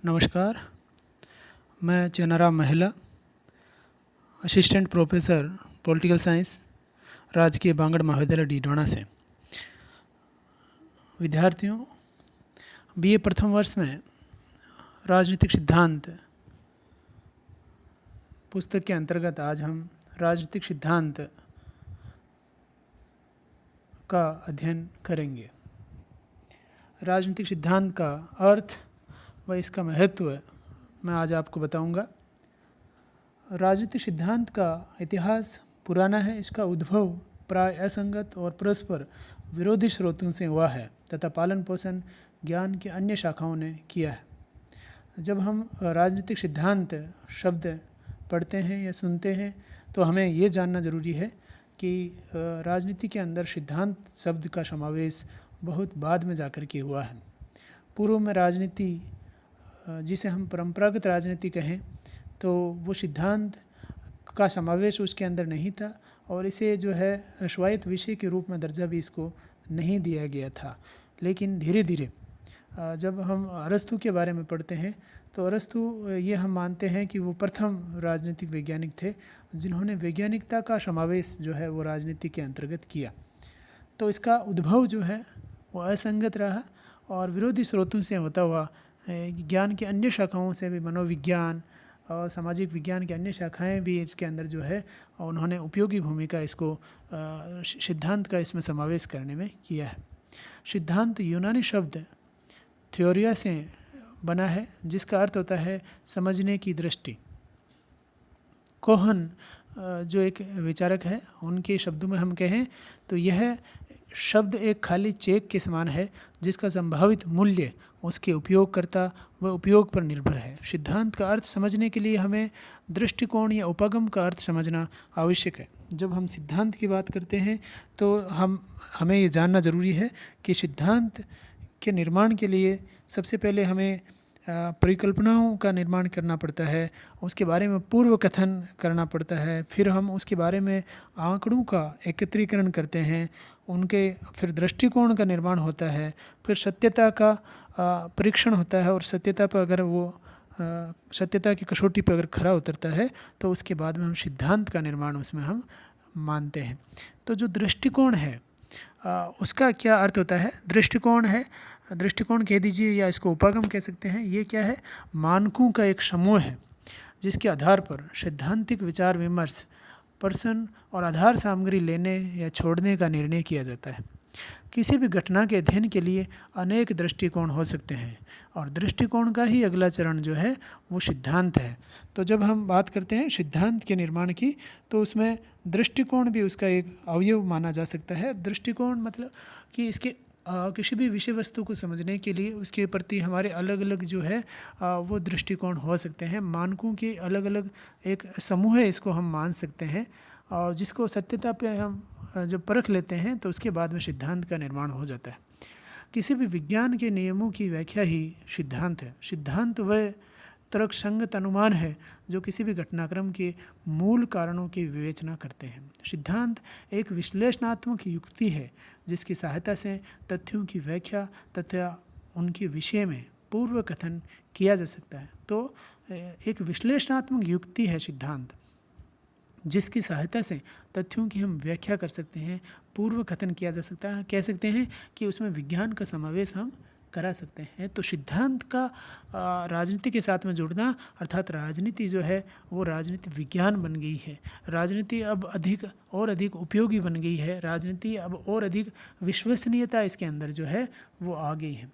नमस्कार, मैं चेनाराम महिला, असिस्टेंट प्रोफेसर पॉलिटिकल साइंस, राजकीय बांगड़ महाविद्यालय डीडोना से। विद्यार्थियों, बीए प्रथम वर्ष में राजनीतिक सिद्धांत पुस्तक के अंतर्गत आज हम राजनीतिक सिद्धांत का अध्ययन करेंगे। राजनीतिक सिद्धांत का अर्थ व इसका महत्व मैं आज आपको बताऊंगा। राजनीतिक सिद्धांत का इतिहास पुराना है। इसका उद्भव प्राय असंगत और परस्पर विरोधी स्रोतों से हुआ है तथा पालन पोषण ज्ञान की अन्य शाखाओं ने किया है। जब हम राजनीतिक सिद्धांत शब्द पढ़ते हैं या सुनते हैं तो हमें ये जानना ज़रूरी है कि राजनीति के अंदर सिद्धांत शब्द का समावेश बहुत बाद में जाकर के हुआ है। पूर्व में राजनीति, जिसे हम परंपरागत राजनीति कहें, तो वो सिद्धांत का समावेश उसके अंदर नहीं था और इसे जो है स्वायत्त विषय के रूप में दर्जा भी इसको नहीं दिया गया था। लेकिन धीरे धीरे जब हम अरस्तु के बारे में पढ़ते हैं तो अरस्तु ये हम मानते हैं कि वो प्रथम राजनीतिक वैज्ञानिक थे जिन्होंने वैज्ञानिकता का समावेश जो है वो राजनीति के अंतर्गत किया। तो इसका उद्भव जो है वो असंगत रहा और विरोधी स्रोतों से होता हुआ ज्ञान की अन्य शाखाओं से भी, मनोविज्ञान और सामाजिक विज्ञान की अन्य शाखाएं भी इसके अंदर जो है उन्होंने उपयोगी भूमिका इसको सिद्धांत का इसमें समावेश करने में किया है। सिद्धांत यूनानी शब्द थ्योरिया से बना है जिसका अर्थ होता है समझने की दृष्टि। कोहन जो एक विचारक है, उनके शब्दों में हम कहें तो यह शब्द एक खाली चेक के समान है जिसका संभावित मूल्य उसके उपयोगकर्ता व उपयोग पर निर्भर है। सिद्धांत का अर्थ समझने के लिए हमें दृष्टिकोण या उपागम का अर्थ समझना आवश्यक है। जब हम सिद्धांत की बात करते हैं तो हमें ये जानना ज़रूरी है कि सिद्धांत के निर्माण के लिए सबसे पहले हमें परिकल्पनाओं का निर्माण करना पड़ता है, उसके बारे में पूर्व कथन करना पड़ता है, फिर हम उसके बारे में आंकड़ों का एकत्रीकरण करते हैं, उनके फिर दृष्टिकोण का निर्माण होता है, फिर सत्यता का परीक्षण होता है और सत्यता पर अगर वो सत्यता की कसौटी पर अगर खरा उतरता है तो उसके बाद में हम सिद्धांत का निर्माण उसमें हम मानते हैं। तो जो दृष्टिकोण है उसका क्या अर्थ होता है? दृष्टिकोण है, दृष्टिकोण कह दीजिए या इसको उपागम कह सकते हैं। ये क्या है? मानकों का एक समूह है जिसके आधार पर सैद्धांतिक विचार विमर्श, प्रश्न और आधार सामग्री लेने या छोड़ने का निर्णय किया जाता है। किसी भी घटना के अध्ययन के लिए अनेक दृष्टिकोण हो सकते हैं और दृष्टिकोण का ही अगला चरण जो है वो सिद्धांत है। तो जब हम बात करते हैं सिद्धांत के निर्माण की तो उसमें दृष्टिकोण भी उसका एक अवयव माना जा सकता है। दृष्टिकोण मतलब कि इसके किसी भी विषय वस्तु को समझने के लिए उसके प्रति हमारे अलग अलग जो है वो दृष्टिकोण हो सकते हैं। मानकों के अलग अलग एक समूह है, इसको हम मान सकते हैं और जिसको सत्यता पे हम जब परख लेते हैं तो उसके बाद में सिद्धांत का निर्माण हो जाता है। किसी भी विज्ञान के नियमों की व्याख्या ही सिद्धांत है। सिद्धांत वह तर्कसंगत अनुमान है जो किसी भी घटनाक्रम के मूल कारणों की विवेचना करते हैं। सिद्धांत एक विश्लेषणात्मक युक्ति है जिसकी सहायता से तथ्यों की व्याख्या तथा उनके विषय में पूर्व कथन किया जा सकता है। तो एक विश्लेषणात्मक युक्ति है सिद्धांत जिसकी सहायता से तथ्यों की हम व्याख्या कर सकते हैं, पूर्व कथन किया जा सकता है, कह सकते हैं कि उसमें विज्ञान का समावेश हम करा सकते हैं। तो सिद्धांत का राजनीति के साथ में जुड़ना अर्थात राजनीति जो है वो राजनीति विज्ञान बन गई है। राजनीति अब अधिक उपयोगी बन गई है। राजनीति अब और अधिक विश्वसनीयता इसके अंदर जो है वो आ गई है।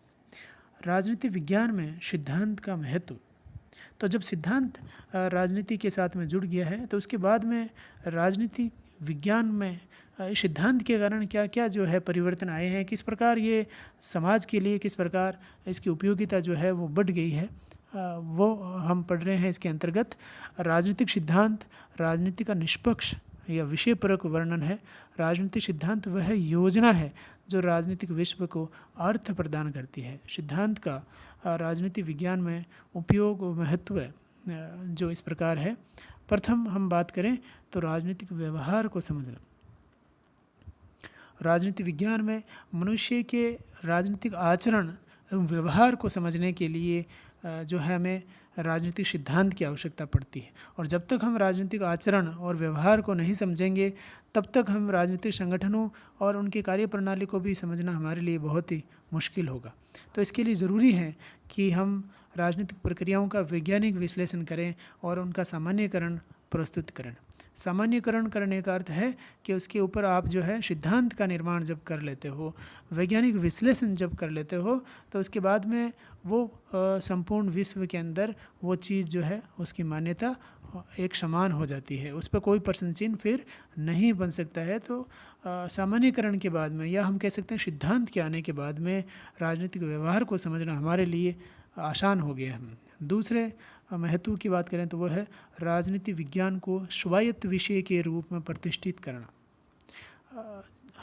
राजनीति विज्ञान में सिद्धांत का महत्व, तो जब सिद्धांत राजनीति के साथ में जुड़ गया है तो उसके बाद में राजनीति विज्ञान में सिद्धांत के कारण क्या क्या जो है परिवर्तन आए हैं, किस प्रकार ये समाज के लिए किस प्रकार इसकी उपयोगिता जो है वो बढ़ गई है, वो हम पढ़ रहे हैं। इसके अंतर्गत राजनीतिक सिद्धांत राजनीति का निष्पक्ष या विषयपरक वर्णन है। राजनीतिक सिद्धांत वह योजना है जो राजनीतिक विश्व को अर्थ प्रदान करती है। सिद्धांत का राजनीति विज्ञान में उपयोग और महत्व जो इस प्रकार है। प्रथम हम बात करें तो राजनीतिक व्यवहार को समझना। राजनीति विज्ञान में मनुष्य के राजनीतिक आचरण एवं व्यवहार को समझने के लिए जो है हमें राजनीतिक सिद्धांत की आवश्यकता पड़ती है। और जब तक हम राजनीतिक आचरण और व्यवहार को नहीं समझेंगे, तब तक हम राजनीतिक संगठनों और उनकी कार्यप्रणाली को भी समझना हमारे लिए बहुत ही मुश्किल होगा। तो इसके लिए ज़रूरी है कि हम राजनीतिक प्रक्रियाओं का वैज्ञानिक विश्लेषण करें और उनका सामान्यीकरण प्रस्तुत करें। सामान्यीकरण करने का अर्थ है कि उसके ऊपर आप जो है सिद्धांत का निर्माण जब कर लेते हो, वैज्ञानिक विश्लेषण जब कर लेते हो, तो उसके बाद में वो संपूर्ण विश्व के अंदर वो चीज़ जो है उसकी मान्यता एक समान हो जाती है, उस पर कोई प्रश्न चिन्ह फिर नहीं बन सकता है। तो सामान्यीकरण के बाद में, या हम कह सकते हैं सिद्धांत के आने के बाद में, राजनीतिक व्यवहार को समझना हमारे लिए आसान हो गया है। दूसरे महत्व की बात करें तो वो है राजनीति विज्ञान को स्वायत्त विषय के रूप में प्रतिष्ठित करना।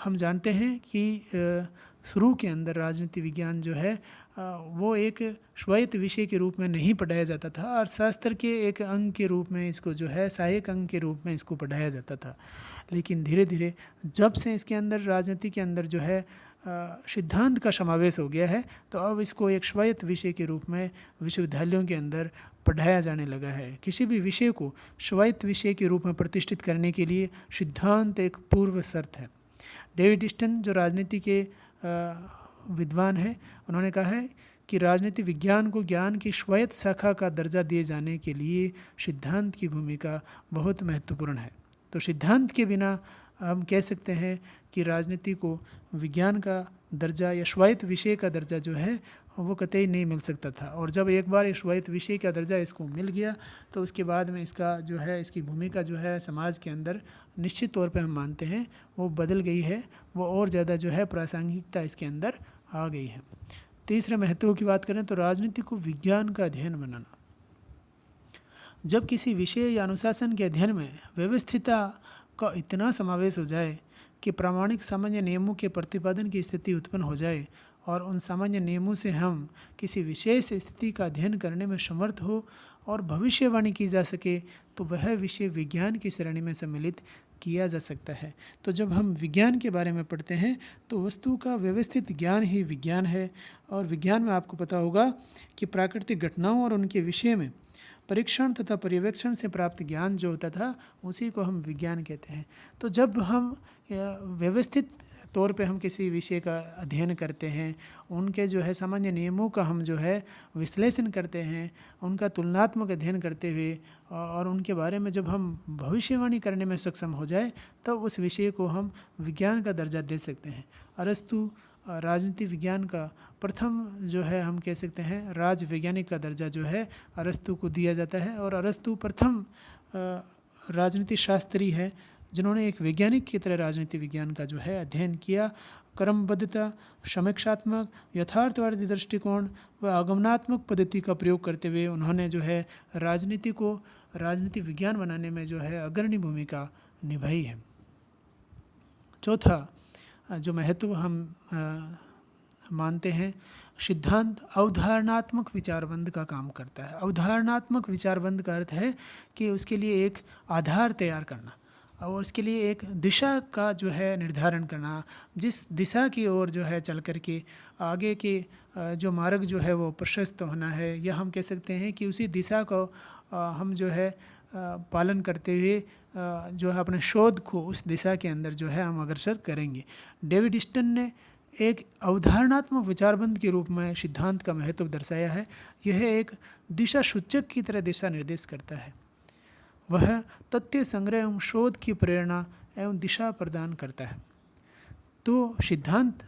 हम जानते हैं कि शुरू के अंदर राजनीति विज्ञान जो है वो एक स्वायत्त विषय के रूप में नहीं पढ़ाया जाता था, और शास्त्र के एक अंग के रूप में इसको जो है सहायक अंग के रूप में इसको पढ़ाया जाता था। लेकिन धीरे धीरे जब से इसके अंदर राजनीति के अंदर जो है सिद्धांत का समावेश हो गया है, तो अब इसको एक स्वायत्त विषय के रूप में विश्वविद्यालयों के अंदर पढ़ाया जाने लगा है। किसी भी विषय को स्वायत्त विषय के रूप में प्रतिष्ठित करने के लिए सिद्धांत एक पूर्व शर्त है। डेविड स्टन जो राजनीति के विद्वान है, उन्होंने कहा है कि राजनीति विज्ञान को ज्ञान की स्वायत्त शाखा का दर्जा दिए जाने के लिए सिद्धांत की भूमिका बहुत महत्वपूर्ण है। तो सिद्धांत के बिना हम कह सकते हैं कि राजनीति को विज्ञान का दर्जा या स्वायत्त विषय का दर्जा जो है वो कतई नहीं मिल सकता था। और जब एक बार इस स्वायत्त विषय का दर्जा इसको मिल गया, तो उसके बाद में इसका जो है इसकी भूमिका जो है समाज के अंदर निश्चित तौर पे हम मानते हैं वो बदल गई है, वो और ज़्यादा जो है प्रासंगिकता इसके अंदर आ गई है। तीसरे महत्व की बात करें तो राजनीति को विज्ञान का अध्ययन बनाना। जब किसी विषय या अनुशासन के अध्ययन में व्यवस्थितता का इतना समावेश हो जाए कि प्रामाणिक सामान्य नियमों के प्रतिपादन की स्थिति उत्पन्न हो जाए, और उन सामान्य नियमों से हम किसी विशेष स्थिति का अध्ययन करने में समर्थ हो और भविष्यवाणी की जा सके, तो वह विषय विज्ञान की श्रेणी में सम्मिलित किया जा सकता है। तो जब हम विज्ञान के बारे में पढ़ते हैं तो वस्तु का व्यवस्थित ज्ञान ही विज्ञान है। और विज्ञान में आपको पता होगा कि प्राकृतिक घटनाओं और उनके विषय में परीक्षण तथा पर्यवेक्षण से प्राप्त ज्ञान जो होता था, उसी को हम विज्ञान कहते हैं। तो जब हम व्यवस्थित तौर पे हम किसी विषय का अध्ययन करते हैं, उनके जो है सामान्य नियमों का हम जो है विश्लेषण करते हैं, उनका तुलनात्मक अध्ययन करते हुए और उनके बारे में जब हम भविष्यवाणी करने में सक्षम हो जाए, तब उस विषय को हम विज्ञान का दर्जा दे सकते हैं। अरस्तु राजनीति विज्ञान का प्रथम जो है हम कह सकते हैं राज वैज्ञानिक का दर्जा जो है अरस्तु को दिया जाता है। और अरस्तु प्रथम राजनीति शास्त्री है जिन्होंने एक वैज्ञानिक की तरह राजनीति विज्ञान का जो है अध्ययन किया। क्रमबद्धता, समीक्षात्मक, यथार्थवादी दृष्टिकोण व आगमनात्मक पद्धति का प्रयोग करते हुए उन्होंने जो है राजनीति को राजनीति विज्ञान बनाने में जो है अग्रणी भूमिका निभाई है। चौथा जो महत्व हम मानते हैं, सिद्धांत अवधारणात्मक विचारबंध का काम करता है। अवधारणात्मक विचारबंध का अर्थ है कि उसके लिए एक आधार तैयार करना और उसके लिए एक दिशा का जो है निर्धारण करना, जिस दिशा की ओर जो है चल कर के आगे के जो मार्ग जो है वो प्रशस्त होना है, या हम कह सकते हैं कि उसी दिशा को हम जो है पालन करते हुए जो है अपने शोध को उस दिशा के अंदर जो है हम अग्रसर करेंगे। डेविड स्टन ने एक अवधारणात्मक विचारबंध के रूप में सिद्धांत का महत्व दर्शाया है। यह एक दिशा सूचक की तरह दिशा निर्देश करता है। वह तथ्य संग्रह एवं शोध की प्रेरणा एवं दिशा प्रदान करता है। तो सिद्धांत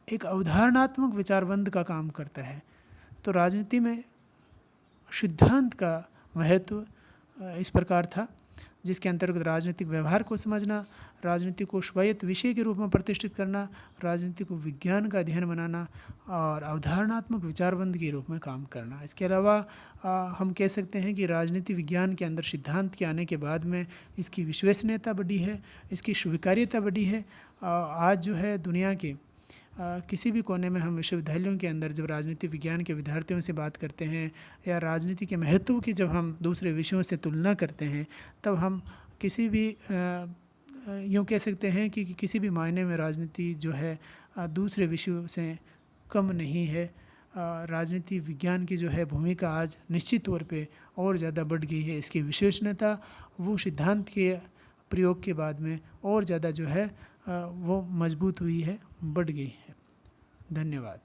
एक अवधारणात्मक विचारबंध का काम करता है। तो राजनीति में सिद्धांत का महत्व इस प्रकार था, जिसके अंतर्गत राजनीतिक व्यवहार को समझना, राजनीति को स्वायत्त विषय के रूप में प्रतिष्ठित करना, राजनीति को विज्ञान का अध्ययन बनाना और अवधारणात्मक विचारबंध के रूप में काम करना। इसके अलावा हम कह सकते हैं कि राजनीति विज्ञान के अंदर सिद्धांत के आने के बाद में इसकी विश्वसनीयता बढ़ी है, इसकी स्वीकार्यता बढ़ी है। आज जो है दुनिया के किसी भी कोने में हम विश्वविद्यालयों के अंदर जब राजनीति विज्ञान के विद्यार्थियों से बात करते हैं या राजनीति के महत्व की जब हम दूसरे विषयों से तुलना करते हैं, तब हम किसी भी यूँ कह सकते हैं कि किसी भी मायने में राजनीति जो है दूसरे विषयों से कम नहीं है। राजनीति विज्ञान की जो है भूमिका आज निश्चित तौर पे और ज़्यादा बढ़ गई है। इसकी विश्वसनीयता वो सिद्धांत के प्रयोग के बाद में और ज़्यादा जो है वो मजबूत हुई है, बढ़ गई है। धन्यवाद।